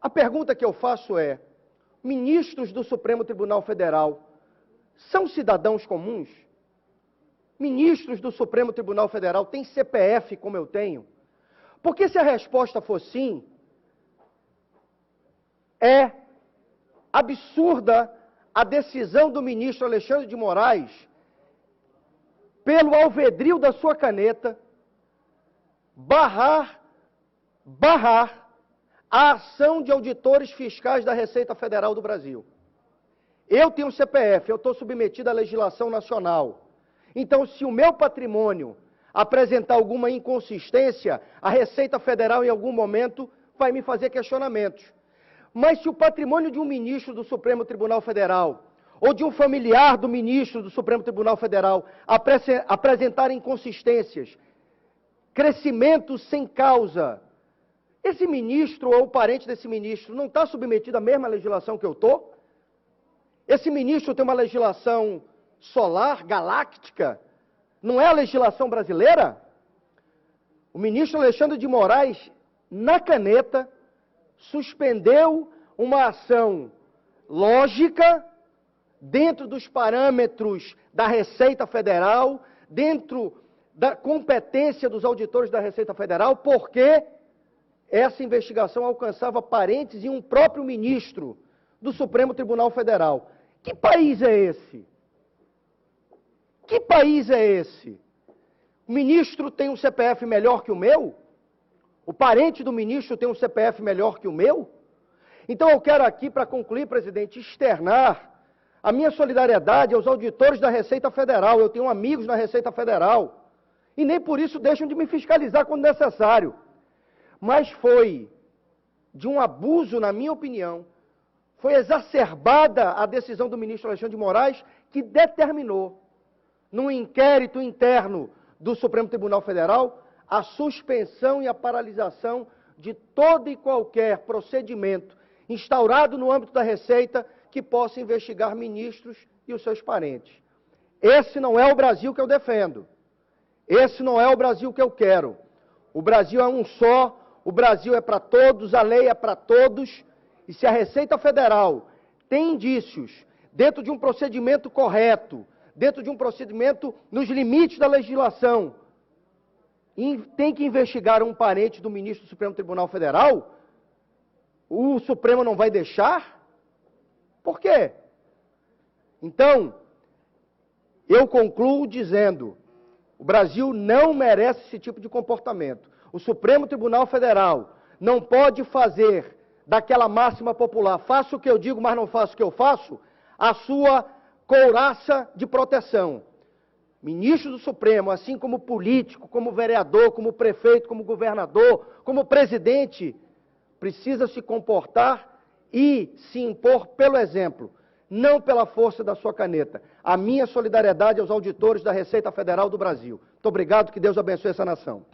A pergunta que eu faço é: ministros do Supremo Tribunal Federal são cidadãos comuns? Ministros do Supremo Tribunal Federal têm CPF como eu tenho? Porque se a resposta for sim, é absurda a decisão do ministro Alexandre de Moraes, pelo alvedrio da sua caneta, barrar a ação de auditores fiscais da Receita Federal do Brasil. Eu tenho CPF, eu estou submetido à legislação nacional. Então, se o meu patrimônio apresentar alguma inconsistência, a Receita Federal, em algum momento, vai me fazer questionamentos. Mas se o patrimônio de um ministro do Supremo Tribunal Federal, ou de um familiar do ministro do Supremo Tribunal Federal, apresentar inconsistências, crescimento sem causa, esse ministro ou o parente desse ministro não está submetido à mesma legislação que eu estou? Esse ministro tem uma legislação solar, galáctica, não é a legislação brasileira? O ministro Alexandre de Moraes, na caneta, suspendeu uma ação lógica, dentro dos parâmetros da Receita Federal, dentro da competência dos auditores da Receita Federal, porque essa investigação alcançava parentes e um próprio ministro do Supremo Tribunal Federal. Que país é esse? Que país é esse? O ministro tem um CPF melhor que o meu? O parente do ministro tem um CPF melhor que o meu? Então eu quero aqui, para concluir, presidente, externar a minha solidariedade aos auditores da Receita Federal. Eu tenho amigos na Receita Federal. E nem por isso deixam de me fiscalizar quando necessário. Mas foi de um abuso, na minha opinião, foi exacerbada a decisão do ministro Alexandre de Moraes, que determinou, num inquérito interno do Supremo Tribunal Federal, a suspensão e a paralisação de todo e qualquer procedimento instaurado no âmbito da Receita que possa investigar ministros e os seus parentes. Esse não é o Brasil que eu defendo. Esse não é o Brasil que eu quero. O Brasil é um só, o Brasil é para todos, a lei é para todos, e se a Receita Federal tem indícios, dentro de um procedimento correto, dentro de um procedimento nos limites da legislação, e tem que investigar um parente do ministro do Supremo Tribunal Federal, o Supremo não vai deixar? Por quê? Então, eu concluo dizendo, o Brasil não merece esse tipo de comportamento. O Supremo Tribunal Federal não pode fazer daquela máxima popular, faço o que eu digo, mas não faço o que eu faço, a sua couraça de proteção. Ministro do Supremo, assim como político, como vereador, como prefeito, como governador, como presidente, precisa se comportar e se impor pelo exemplo, não pela força da sua caneta. A minha solidariedade aos auditores da Receita Federal do Brasil. Muito obrigado, que Deus abençoe essa nação.